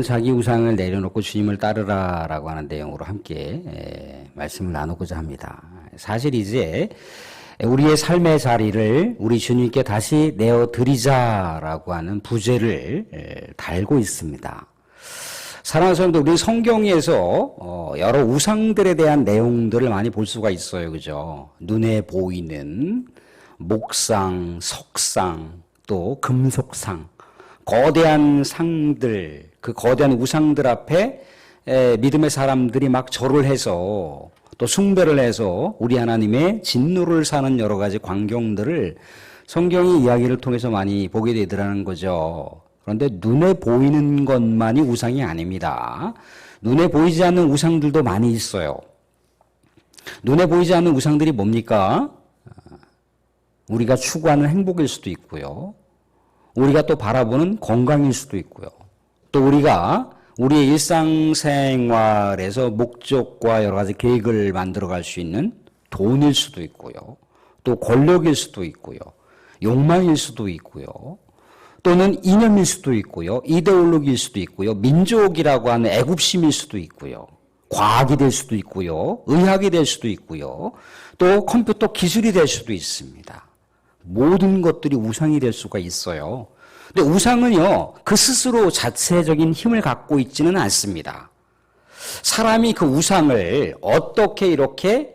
자기 우상을 내려놓고 주님을 따르라라고 하는 내용으로 함께 말씀을 나누고자 합니다. 사실 이제 우리의 삶의 자리를 우리 주님께 다시 내어드리자라고 하는 부제를 달고 있습니다. 사랑하는 성도들, 우리 성경에서 여러 우상들에 대한 내용들을 많이 볼 수가 있어요. 그죠? 눈에 보이는 목상, 석상, 또 금속상, 거대한 상들, 그 거대한 우상들 앞에 믿음의 사람들이 막 절을 해서 또 숭배를 해서 우리 하나님의 진노를 사는 여러 가지 광경들을 성경의 이야기를 통해서 많이 보게 되더라는 거죠. 그런데 눈에 보이는 것만이 우상이 아닙니다. 눈에 보이지 않는 우상들도 많이 있어요. 눈에 보이지 않는 우상들이 뭡니까? 우리가 추구하는 행복일 수도 있고요. 우리가 또 바라보는 건강일 수도 있고요. 또 우리가 우리의 일상생활에서 목적과 여러 가지 계획을 만들어갈 수 있는 돈일 수도 있고요. 또 권력일 수도 있고요. 욕망일 수도 있고요. 또는 이념일 수도 있고요. 이데올로기일 수도 있고요. 민족이라고 하는 애국심일 수도 있고요. 과학이 될 수도 있고요. 의학이 될 수도 있고요. 또 컴퓨터 기술이 될 수도 있습니다. 모든 것들이 우상이 될 수가 있어요. 근데 우상은요, 그 스스로 자체적인 힘을 갖고 있지는 않습니다. 사람이 그 우상을 어떻게 이렇게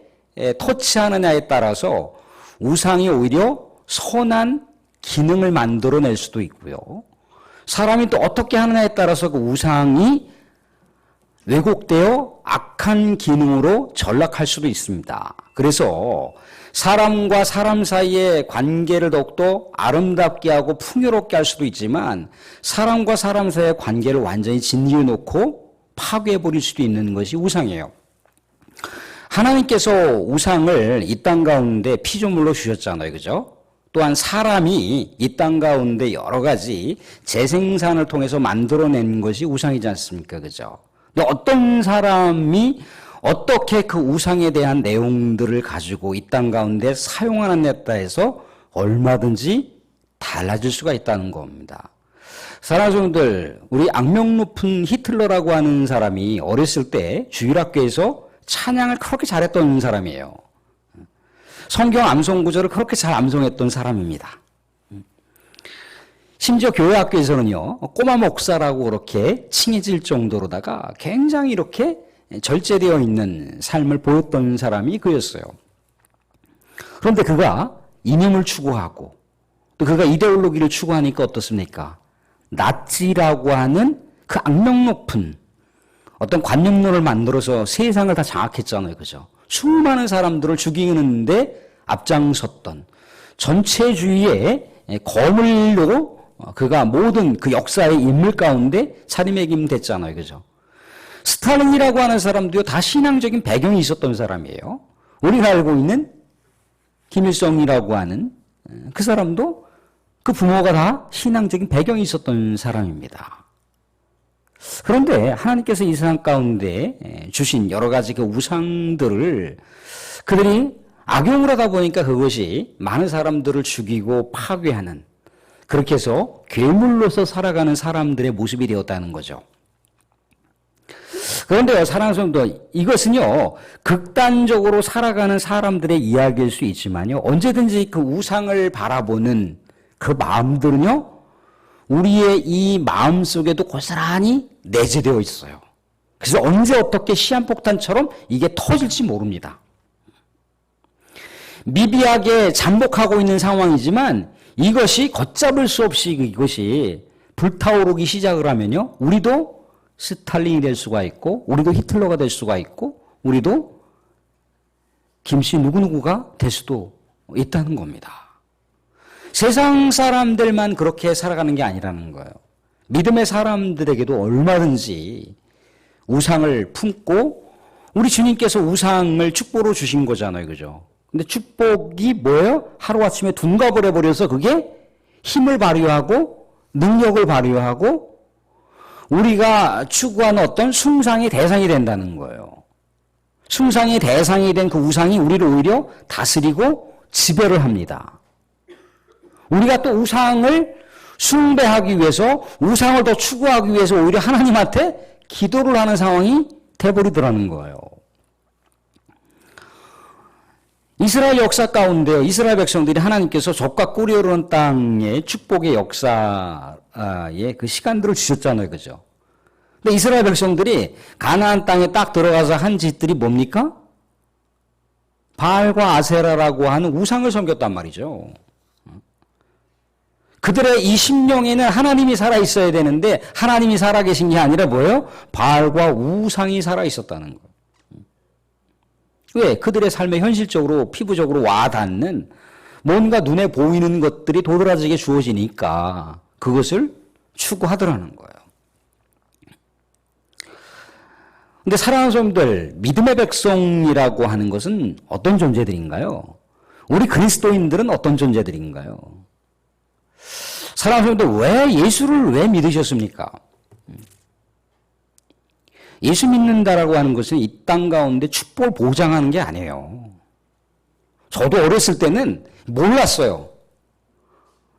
터치하느냐에 따라서 우상이 오히려 선한 기능을 만들어낼 수도 있고요. 사람이 또 어떻게 하느냐에 따라서 그 우상이 왜곡되어 악한 기능으로 전락할 수도 있습니다. 그래서 사람과 사람 사이의 관계를 더욱더 아름답게 하고 풍요롭게 할 수도 있지만 사람과 사람 사이의 관계를 완전히 진리에 놓고 파괴해버릴 수도 있는 것이 우상이에요. 하나님께서 우상을 이 땅 가운데 피조물로 주셨잖아요. 그죠? 또한 사람이 이 땅 가운데 여러 가지 재생산을 통해서 만들어낸 것이 우상이지 않습니까? 그죠? 근데 어떤 사람이 어떻게 그 우상에 대한 내용들을 가지고 이 땅 가운데 사용하느냐에 따라서 얼마든지 달라질 수가 있다는 겁니다. 사랑하는 성도들, 우리 악명 높은 히틀러라고 하는 사람이 어렸을 때 주일학교에서 찬양을 그렇게 잘했던 사람이에요. 성경 암송 구절을 그렇게 잘 암송했던 사람입니다. 심지어 교회 학교에서는요, 꼬마 목사라고 그렇게 칭해질 정도로다가 굉장히 이렇게 절제되어 있는 삶을 보였던 사람이 그였어요. 그런데 그가 이념을 추구하고 또 그가 이데올로기를 추구하니까 어떻습니까? 나치라고 하는 그 악명 높은 어떤 관념론을 만들어서 세상을 다 장악했잖아요. 그죠? 수많은 사람들을 죽이는데 앞장섰던 전체주의의 거물로 그가 모든 그 역사의 인물 가운데 자리매김됐잖아요. 그죠? 스탈린이라고 하는 사람도요, 다 신앙적인 배경이 있었던 사람이에요. 우리가 알고 있는 김일성이라고 하는 그 사람도 그 부모가 다 신앙적인 배경이 있었던 사람입니다. 그런데 하나님께서 이 세상 가운데 주신 여러 가지 그 우상들을 그들이 악용을 하다 보니까 그것이 많은 사람들을 죽이고 파괴하는, 그렇게 해서 괴물로서 살아가는 사람들의 모습이 되었다는 거죠. 그런데요, 사랑하는 성도, 이것은요, 극단적으로 살아가는 사람들의 이야기일 수 있지만요, 언제든지 그 우상을 바라보는 그 마음들은요, 우리의 이 마음 속에도 고스란히 내재되어 있어요. 그래서 언제 어떻게 시한폭탄처럼 이게 터질지 모릅니다. 미비하게 잠복하고 있는 상황이지만 이것이 걷잡을 수 없이 이것이 불타오르기 시작을 하면요, 우리도 스탈린이 될 수가 있고, 우리도 히틀러가 될 수가 있고, 우리도 김씨 누구누구가 될 수도 있다는 겁니다. 세상 사람들만 그렇게 살아가는 게 아니라는 거예요. 믿음의 사람들에게도 얼마든지 우상을 품고, 우리 주님께서 우상을 축복으로 주신 거잖아요. 그죠? 근데 축복이 뭐예요? 하루아침에 둔가 버려버려서 그게 힘을 발휘하고, 능력을 발휘하고, 우리가 추구하는 어떤 숭상의 대상이 된다는 거예요. 숭상의 대상이 된 그 우상이 우리를 오히려 다스리고 지배를 합니다. 우리가 또 우상을 숭배하기 위해서 우상을 더 추구하기 위해서 오히려 하나님한테 기도를 하는 상황이 돼버리더라는 거예요. 이스라엘 역사 가운데 이스라엘 백성들이 하나님께서 젖과 꿀이 흐르는 땅의 축복의 역사의 그 시간들을 주셨잖아요. 그죠? 근데 이스라엘 백성들이 가나안 땅에 딱 들어가서 한 짓들이 뭡니까? 바알과 아세라라고 하는 우상을 섬겼단 말이죠. 그들의 이 심령에는 하나님이 살아있어야 되는데 하나님이 살아계신 게 아니라 뭐예요? 바알과 우상이 살아있었다는 거예요. 왜? 그들의 삶에 현실적으로 피부적으로 와닿는 뭔가 눈에 보이는 것들이 도드라지게 주어지니까 그것을 추구하더라는 거예요. 근데 사랑하는 성도들, 믿음의 백성이라고 하는 것은 어떤 존재들인가요? 우리 그리스도인들은 어떤 존재들인가요? 사랑하는 성도들, 왜 예수를 왜 믿으셨습니까? 예수 믿는다라고 하는 것은 이 땅 가운데 축복을 보장하는 게 아니에요. 저도 어렸을 때는 몰랐어요.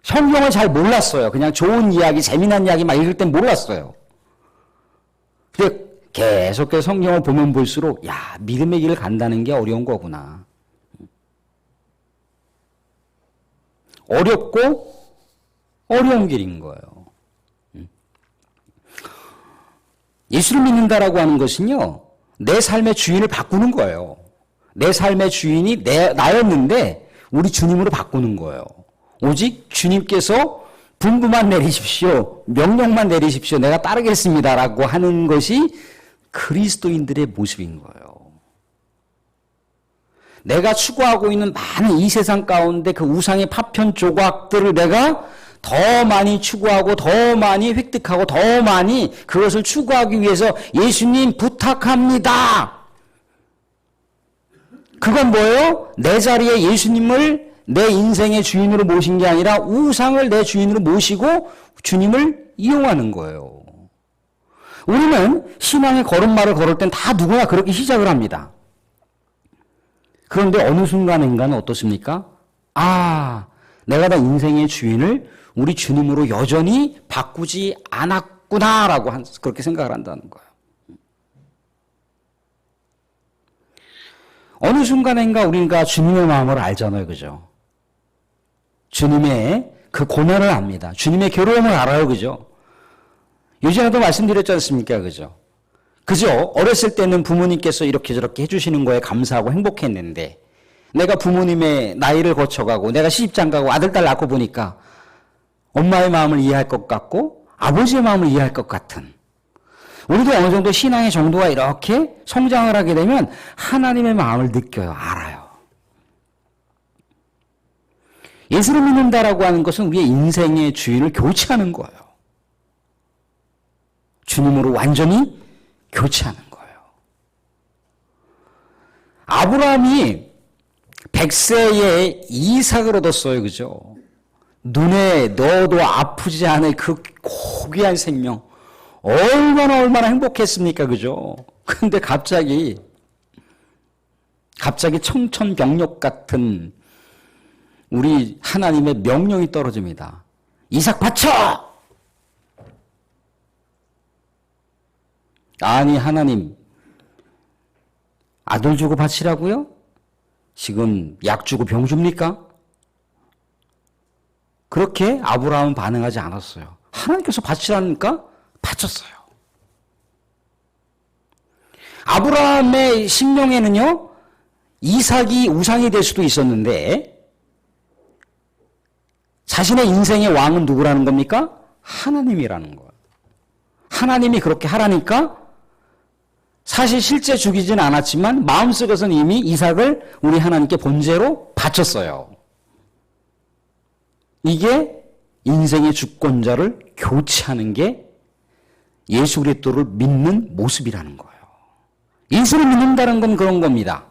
성경을 잘 몰랐어요. 그냥 좋은 이야기, 재미난 이야기만 읽을 땐 몰랐어요. 근데 계속해서 성경을 보면 볼수록 야, 믿음의 길을 간다는 게 어려운 거구나. 어렵고 어려운 길인 거예요. 예수를 믿는다라고 하는 것은요, 내 삶의 주인을 바꾸는 거예요. 내 삶의 주인이 나였는데 우리 주님으로 바꾸는 거예요. 오직 주님께서 분부만 내리십시오. 명령만 내리십시오. 내가 따르겠습니다라고 하는 것이 그리스도인들의 모습인 거예요. 내가 추구하고 있는 많은 이 세상 가운데 그 우상의 파편 조각들을 내가 더 많이 추구하고 더 많이 획득하고 더 많이 그것을 추구하기 위해서 예수님 부탁합니다. 그건 뭐예요? 내 자리에 예수님을 내 인생의 주인으로 모신 게 아니라 우상을 내 주인으로 모시고 주님을 이용하는 거예요. 우리는 신앙의 걸음마를 걸을 땐 다 누구나 그렇게 시작을 합니다. 그런데 어느 순간인가는 어떻습니까? 아, 내가 내 인생의 주인을 우리 주님으로 여전히 바꾸지 않았구나라고 그렇게 생각을 한다는 거예요. 어느 순간인가 우리가 주님의 마음을 알잖아요. 그죠? 주님의 그 고난을 압니다. 주님의 괴로움을 알아요. 그죠? 예전에도 말씀드렸지 않습니까? 그죠? 그죠? 어렸을 때는 부모님께서 이렇게 저렇게 해주시는 거에 감사하고 행복했는데 내가 부모님의 나이를 거쳐가고 내가 시집장가고 아들, 딸 낳고 보니까 엄마의 마음을 이해할 것 같고 아버지의 마음을 이해할 것 같은 우리도 어느 정도 신앙의 정도가 이렇게 성장을 하게 되면 하나님의 마음을 느껴요. 알아요. 예수를 믿는다라고 하는 것은 우리의 인생의 주인을 교체하는 거예요. 주님으로 완전히 교체하는 거예요. 아브라함이 100세에 이삭을 얻었어요. 그죠? 눈에 넣어도 아프지 않을 그 고귀한 생명. 얼마나 행복했습니까? 그죠? 근데 갑자기 청천벽력 같은 우리 하나님의 명령이 떨어집니다. 이삭 바쳐! 아니, 하나님, 아들 주고 바치라고요? 지금 약 주고 병 줍니까? 그렇게 아브라함은 반응하지 않았어요. 하나님께서 바치라니까 바쳤어요. 아브라함의 심령에는요, 이삭이 우상이 될 수도 있었는데, 자신의 인생의 왕은 누구라는 겁니까? 하나님이라는 거예요. 하나님이 그렇게 하라니까, 사실 실제 죽이진 않았지만, 마음속에서는 이미 이삭을 우리 하나님께 본죄로 바쳤어요. 이게 인생의 주권자를 교체하는 게 예수 그리스도를 믿는 모습이라는 거예요. 예수를 믿는다는 건 그런 겁니다.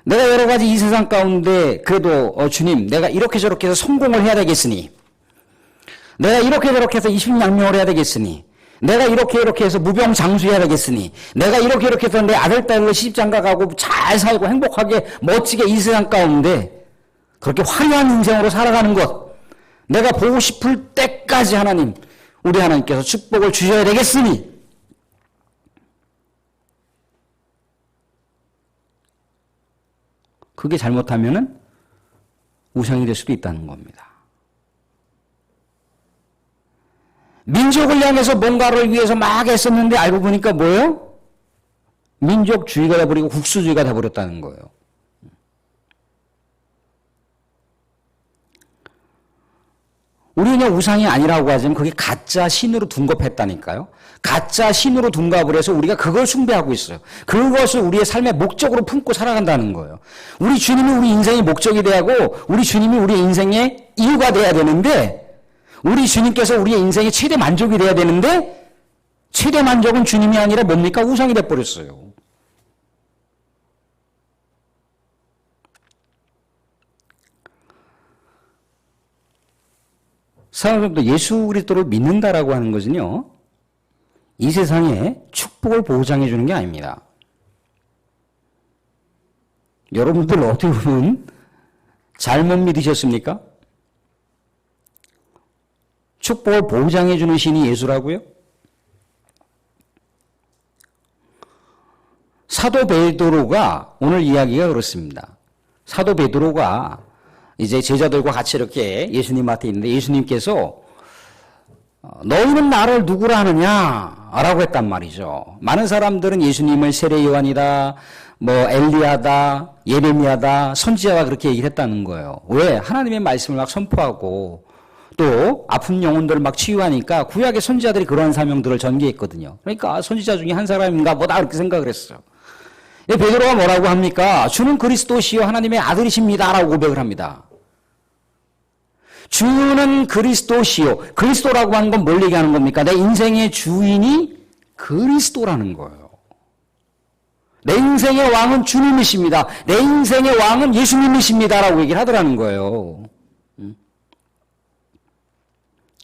내가 여러 가지 이 세상 가운데 그래도 주님, 내가 이렇게 저렇게 해서 성공을 해야 되겠으니, 내가 이렇게 저렇게 해서 이십양명을 해야 되겠으니, 내가 이렇게 해서 무병장수해야 되겠으니, 내가 이렇게 해서 내 아들, 딸을 시집장가 가고 잘 살고 행복하게 멋지게 이 세상 가운데 그렇게 화려한 인생으로 살아가는 것, 내가 보고 싶을 때까지 하나님, 우리 하나님께서 축복을 주셔야 되겠으니 그게 잘못하면은 우상이 될 수도 있다는 겁니다. 민족을 향해서 뭔가를 위해서 막 애썼는데 알고 보니까 뭐예요? 민족주의가 돼버리고 국수주의가 돼버렸다는 거예요. 우리는 그냥 우상이 아니라고 하지만 그게 가짜 신으로 둔갑했다니까요. 가짜 신으로 둔갑을 해서 우리가 그걸 숭배하고 있어요. 그것을 우리의 삶의 목적으로 품고 살아간다는 거예요. 우리 주님이 우리 인생의 목적이 되고 우리 주님이 우리의 인생의 이유가 돼야 되는데 우리 주님께서 우리의 인생의 최대 만족이 돼야 되는데 최대 만족은 주님이 아니라 뭡니까? 우상이 돼버렸어요. 사랑하는 예수 그리스도를 믿는다라고 하는 것은요. 이 세상에 축복을 보장해 주는 게 아닙니다. 여러분들 어떻게 보면 잘못 믿으셨습니까? 축복을 보장해 주는 신이 예수라고요? 사도 베드로가 오늘 이야기가 그렇습니다. 사도 베드로가 이제 제자들과 같이 이렇게 예수님 앞에 있는데 예수님께서 너희는 나를 누구라 하느냐? 라고 했단 말이죠. 많은 사람들은 예수님을 세례 요한이다, 뭐 엘리야다, 예레미야다, 선지자가 그렇게 얘기를 했다는 거예요. 왜? 하나님의 말씀을 막 선포하고 또 아픈 영혼들을 막 치유하니까 구약의 선지자들이 그러한 사명들을 전개했거든요. 그러니까 선지자 중에 한 사람인가 보다 그렇게 생각을 했어요. 베드로가 뭐라고 합니까? 주는 그리스도시요 하나님의 아들이십니다 라고 고백을 합니다. 주는 그리스도시요. 그리스도라고 하는 건 뭘 얘기하는 겁니까? 내 인생의 주인이 그리스도라는 거예요. 내 인생의 왕은 주님이십니다. 내 인생의 왕은 예수님이십니다 라고 얘기를 하더라는 거예요.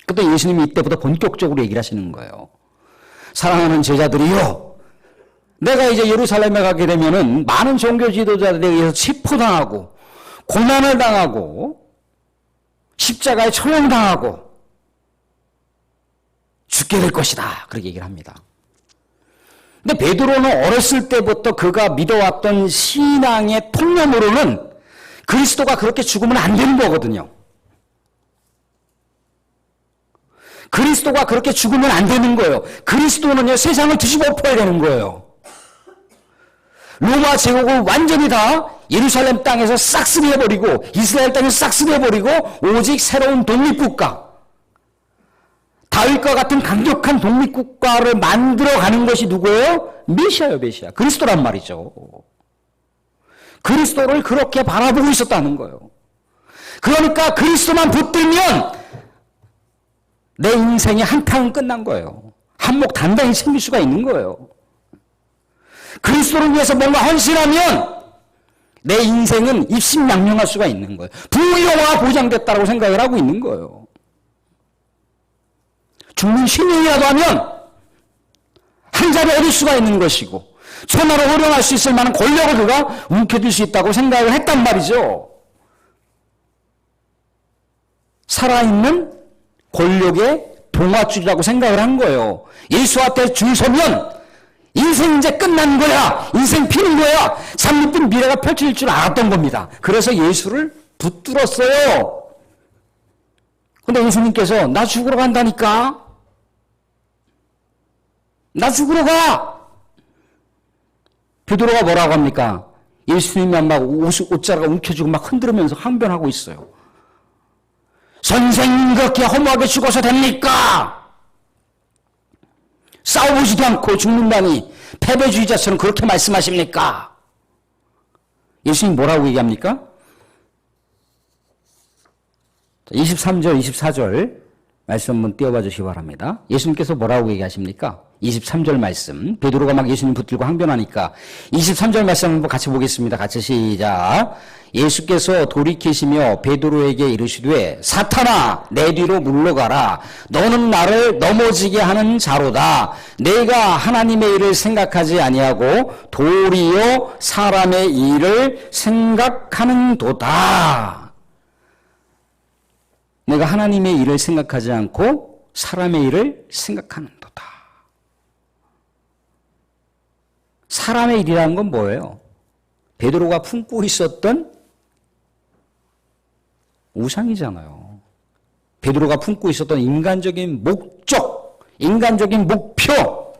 그때 예수님이 이때부터 본격적으로 얘기를 하시는 거예요. 사랑하는 제자들이요. 내가 이제 예루살렘에 가게 되면은 많은 종교 지도자들에 의해서 체포당하고 고난을 당하고 십자가에 처형당하고 죽게 될 것이다. 그렇게 얘기를 합니다. 근데 베드로는 어렸을 때부터 그가 믿어왔던 신앙의 통념으로는 그리스도가 그렇게 죽으면 안 되는 거거든요. 그리스도가 그렇게 죽으면 안 되는 거예요. 그리스도는요, 세상을 뒤집어 엎어야 되는 거예요. 로마 제국을 완전히 다 예루살렘 땅에서 싹쓸이해버리고 이스라엘 땅에서 싹쓸이해버리고 오직 새로운 독립국가, 다윗과 같은 강력한 독립국가를 만들어가는 것이 누구예요? 메시아요, 메시아. 그리스도란 말이죠. 그리스도를 그렇게 바라보고 있었다는 거예요. 그러니까 그리스도만 붙들면 내 인생의 한 탕은 끝난 거예요. 한몫 단단히 챙길 수가 있는 거예요. 그리스도를 위해서 뭔가 헌신하면 내 인생은 입심양명할 수가 있는 거예요. 부유가 보장됐다고 생각을 하고 있는 거예요. 죽는 신인이라도 하면 한 자리 얻을 수가 있는 것이고 천하로 호령할 수 있을 만한 권력을 그가 움켜쥘 수 있다고 생각을 했단 말이죠. 살아있는 권력의 동화줄이라고 생각을 한 거예요. 예수 앞에 줄 서면 인생 이제 끝난 거야. 인생 피는 거야. 잠못된 미래가 펼쳐질 줄 알았던 겁니다. 그래서 예수를 붙들었어요. 근데 예수님께서 나 죽으러 간다니까. 나 죽으러 가. 베드로가 뭐라고 합니까? 예수님이 막 옷자락을 움켜쥐고 막 흔들으면서 항변하고 있어요. 선생님 그렇게 허무하게 죽어서 됩니까? 싸워보지도 않고 죽는다니 패배주의자처럼 그렇게 말씀하십니까? 예수님 뭐라고 얘기합니까? 23절, 24절 말씀 한번 띄워봐 주시기 바랍니다. 예수님께서 뭐라고 얘기하십니까? 23절 말씀. 베드로가 막 예수님 붙들고 항변하니까 23절 말씀 한번 같이 보겠습니다. 같이 시작. 예수께서 돌이키시며 베드로에게 이르시되 사탄아 내 뒤로 물러가라. 너는 나를 넘어지게 하는 자로다. 내가 하나님의 일을 생각하지 아니하고 도리어 사람의 일을 생각하는도다. 내가 하나님의 일을 생각하지 않고 사람의 일을 생각하는도다. 사람의 일이라는 건 뭐예요? 베드로가 품고 있었던 우상이잖아요. 베드로가 품고 있었던 인간적인 목적, 인간적인 목표.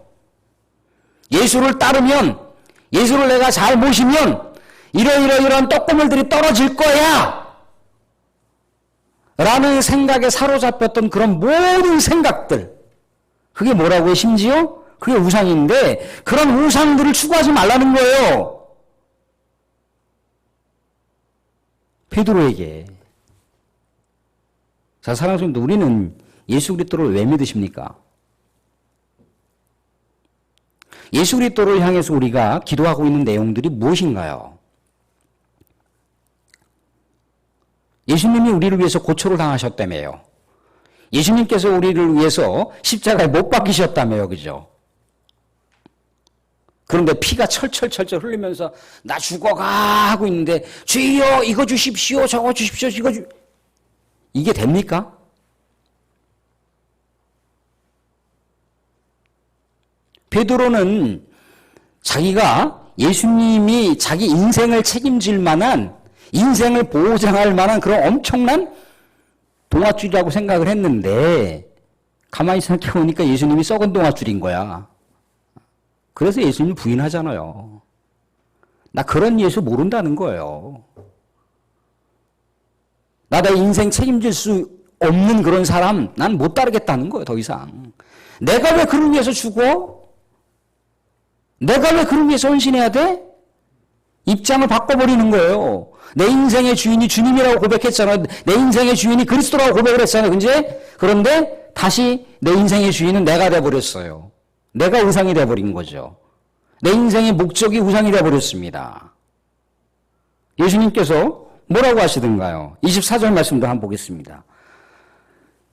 예수를 따르면, 예수를 내가 잘 모시면 이러이러이러한 떡고물들이 떨어질 거야 라는 생각에 사로잡혔던 그런 모든 생각들, 그게 뭐라고요? 심지어 그게 우상인데 그런 우상들을 추구하지 말라는 거예요. 베드로에게. 자, 사랑하는 성도, 우리는 예수 그리스도를 왜 믿으십니까? 예수 그리스도를 향해서 우리가 기도하고 있는 내용들이 무엇인가요? 예수님이 우리를 위해서 고초를 당하셨다며요. 예수님께서 우리를 위해서 십자가에 못 박히셨다며요. 그죠? 그런데 피가 철철철철 흘리면서 나 죽어가 하고 있는데 주여 이거 주십시오 저거 주십시오 이게 됩니까? 베드로는 자기가 예수님이 자기 인생을 책임질 만한, 인생을 보장할 만한 그런 엄청난 동아줄이라고 생각을 했는데 가만히 생각해보니까 예수님이 썩은 동아줄인 거야. 그래서 예수님 부인하잖아요. 나 그런 예수 모른다는 거예요. 나 내 인생 책임질 수 없는 그런 사람 난 못 따르겠다는 거예요. 더 이상. 내가 왜 그를 위해서 죽어? 내가 왜 그를 위해서 헌신해야 돼? 입장을 바꿔버리는 거예요. 내 인생의 주인이 주님이라고 고백했잖아요. 내 인생의 주인이 그리스도라고 고백을 했잖아요. 그런데 다시 내 인생의 주인은 내가 돼버렸어요. 내가 우상이 돼버린 거죠. 내 인생의 목적이 우상이 돼버렸습니다. 예수님께서 뭐라고 하시던가요? 24절 말씀도 한번 보겠습니다.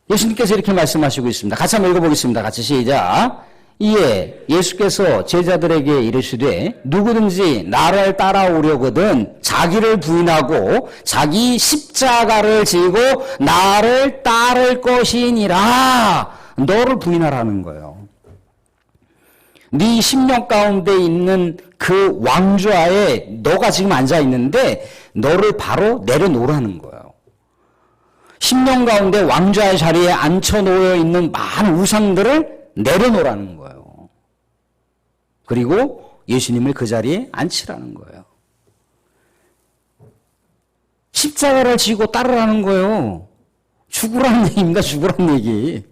예수님께서 이렇게 말씀하시고 있습니다. 같이 한번 읽어보겠습니다. 같이 시작. 이에 예수께서 제자들에게 이르시되 누구든지 나를 따라오려거든 자기를 부인하고 자기 십자가를 지고 나를 따를 것이니라. 너를 부인하라는 거예요. 네 심령 가운데 있는 그 왕좌에 너가 지금 앉아 있는데 너를 바로 내려놓으라는 거예요. 심령 가운데 왕좌의 자리에 앉혀 놓여 있는 많은 우상들을 내려놓으라는 거예요. 그리고 예수님을 그 자리에 앉히라는 거예요. 십자가를 지고 따르라는 거예요. 죽으라는 얘기입니다. 죽으라는 얘기.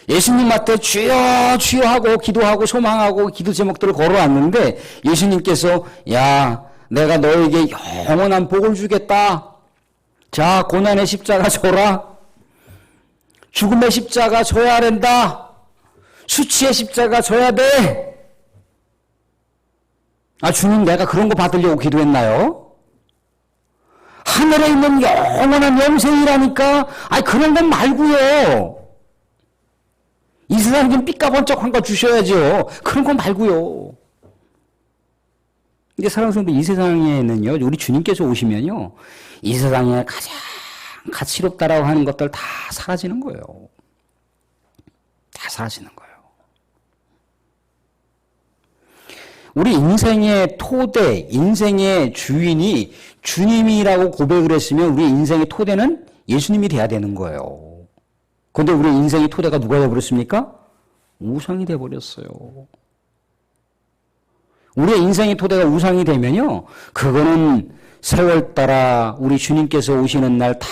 예수님한테 주여 주여 하고 기도하고 소망하고 기도 제목들을 걸어왔는데 예수님께서 야 내가 너에게 영원한 복을 주겠다. 자 고난의 십자가 져라. 죽음의 십자가 져야 된다. 수치의 십자가 져야 돼. 아 주님 내가 그런 거 받으려고 기도했나요? 하늘에 있는 영원한 영생이라니까. 아니 그런 건 말고요. 이 세상에 좀 삐까번쩍한 거 주셔야죠. 그런 거 말고요. 근데 사랑하는 성도, 이 세상에는요, 우리 주님께서 오시면요, 이 세상에 가장 가치롭다라고 하는 것들 다 사라지는 거예요. 다 사라지는 거예요. 우리 인생의 토대, 인생의 주인이 주님이라고 고백을 했으면 우리 인생의 토대는 예수님이 돼야 되는 거예요. 그런데 우리 인생의 토대가 누가 되어버렸습니까? 우상이 되어버렸어요. 우리의 인생의 토대가 우상이 되면요, 그거는 세월 따라 우리 주님께서 오시는 날 다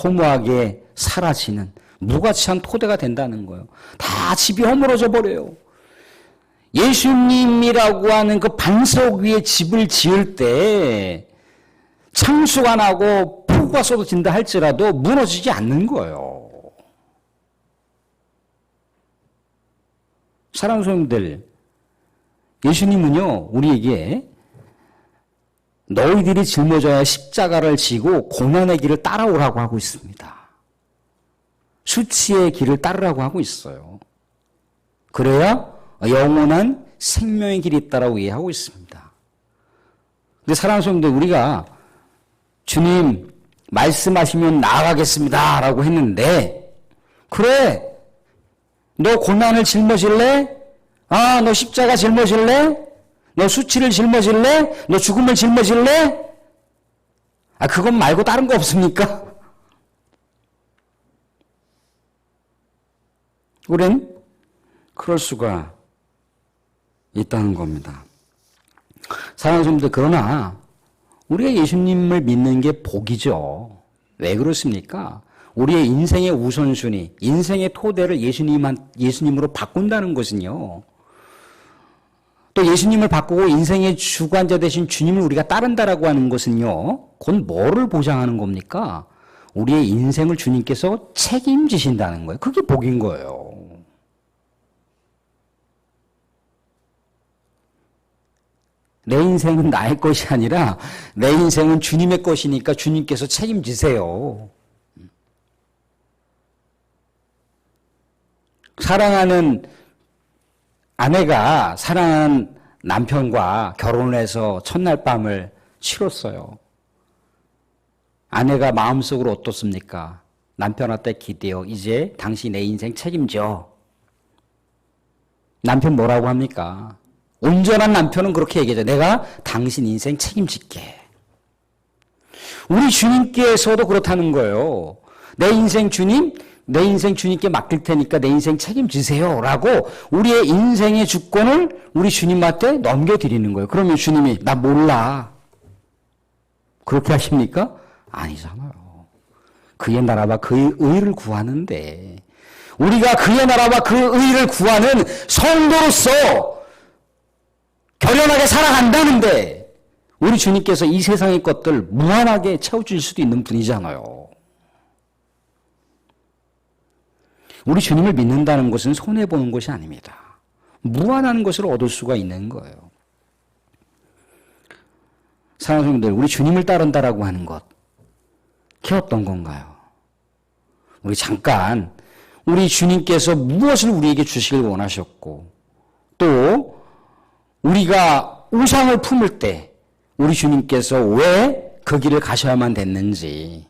허무하게 사라지는 무가치한 토대가 된다는 거예요. 다 집이 허물어져 버려요. 예수님이라고 하는 그 반석 위에 집을 지을 때 창수가 나고 폭우가 쏟아진다 할지라도 무너지지 않는 거예요. 사랑하는 성도들, 예수님은요, 우리에게 너희들이 짊어져야 십자가를 지고 고난의 길을 따라오라고 하고 있습니다. 수치의 길을 따르라고 하고 있어요. 그래야 영원한 생명의 길이 있다라고 이해하고 있습니다. 근데 사랑하는 성도들, 우리가 주님 말씀하시면 나아가겠습니다 라고 했는데, 그래, 너 고난을 짊어질래? 아, 너 십자가 짊어질래? 너 수치를 짊어질래? 너 죽음을 짊어질래? 아, 그것 말고 다른 거 없습니까? 우린 그럴 수가 있다는 겁니다. 사랑하는 성도들, 그러나 우리가 예수님을 믿는 게 복이죠. 왜 그렇습니까? 우리의 인생의 우선순위, 인생의 토대를 예수님으로 바꾼다는 것은요. 또 예수님을 바꾸고 인생의 주관자 되신 주님을 우리가 따른다라고 하는 것은요. 그건 뭐를 보장하는 겁니까? 우리의 인생을 주님께서 책임지신다는 거예요. 그게 복인 거예요. 내 인생은 나의 것이 아니라 내 인생은 주님의 것이니까 주님께서 책임지세요. 사랑하는 아내가 사랑하는 남편과 결혼을 해서 첫날 밤을 치렀어요. 아내가 마음속으로 어떻습니까? 남편한테 기대어 이제 당신 내 인생 책임져. 남편 뭐라고 합니까? 온전한 남편은 그렇게 얘기하죠. 내가 당신 인생 책임질게. 우리 주님께서도 그렇다는 거예요. 내 인생 주님께 맡길 테니까 내 인생 책임지세요. 라고 우리의 인생의 주권을 우리 주님한테 넘겨드리는 거예요. 그러면 주님이 나 몰라. 그렇게 하십니까? 아니잖아요. 그의 나라와 그의 의를 구하는데 우리가 그의 나라와 그 의를 구하는 성도로서 결연하게 살아간다는데 우리 주님께서 이 세상의 것들 무한하게 채워줄 수도 있는 분이잖아요. 우리 주님을 믿는다는 것은 손해보는 것이 아닙니다. 무한한 것을 얻을 수가 있는 거예요. 사랑하는 분들, 우리 주님을 따른다라고 하는 것, 그게 어떤 건가요? 우리 잠깐 우리 주님께서 무엇을 우리에게 주시길 원하셨고 또 우리가 우상을 품을 때 우리 주님께서 왜 그 길을 가셔야만 됐는지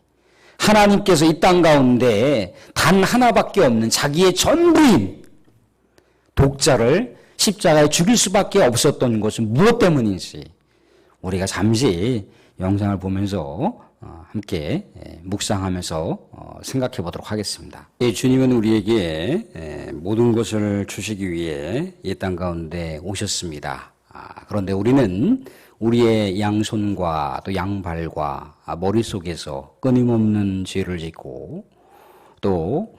하나님께서 이 땅 가운데 단 하나밖에 없는 자기의 전부인 독자를 십자가에 죽일 수밖에 없었던 것은 무엇 때문인지 우리가 잠시 영상을 보면서 함께 묵상하면서 생각해 보도록 하겠습니다. 주님은 우리에게 모든 것을 주시기 위해 이 땅 가운데 오셨습니다. 그런데 우리는 우리의 양손과 또 양발과 머릿속에서 끊임없는 죄를 짓고 또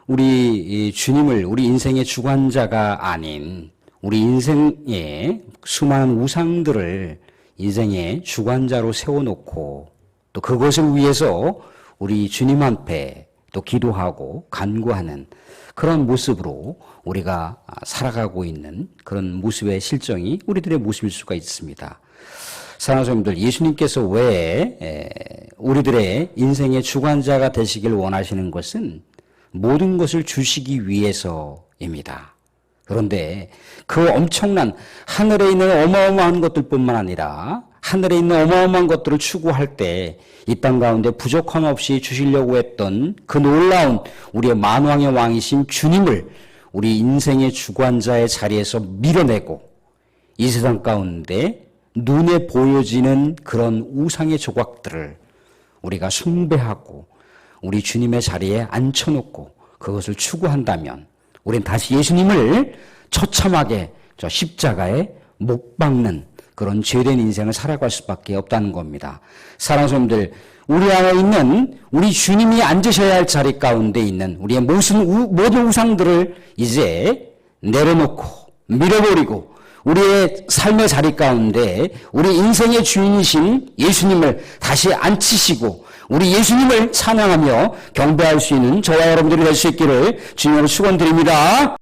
우리 주님을 우리 인생의 주관자가 아닌 우리 인생의 수많은 우상들을 인생의 주관자로 세워놓고 또 그것을 위해서 우리 주님 앞에 또 기도하고 간구하는 그런 모습으로 우리가 살아가고 있는 그런 모습의 실정이 우리들의 모습일 수가 있습니다. 사랑하는 성도들, 예수님께서 왜 우리들의 인생의 주관자가 되시길 원하시는 것은 모든 것을 주시기 위해서입니다. 그런데 그 엄청난 하늘에 있는 어마어마한 것들뿐만 아니라 하늘에 있는 어마어마한 것들을 추구할 때 이 땅 가운데 부족함 없이 주시려고 했던 그 놀라운 우리의 만왕의 왕이신 주님을 우리 인생의 주관자의 자리에서 밀어내고 이 세상 가운데 눈에 보여지는 그런 우상의 조각들을 우리가 숭배하고 우리 주님의 자리에 앉혀놓고 그것을 추구한다면 우린 다시 예수님을 처참하게 저 십자가에 못 박는 그런 죄된 인생을 살아갈 수밖에 없다는 겁니다. 사랑하는 성도들, 우리 안에 있는 우리 주님이 앉으셔야 할 자리 가운데 있는 우리의 모든 우상들을 이제 내려놓고 밀어버리고 우리의 삶의 자리 가운데 우리 인생의 주인이신 예수님을 다시 앉히시고 우리 예수님을 찬양하며 경배할 수 있는 저와 여러분들이 될 수 있기를 주님으로 축원드립니다.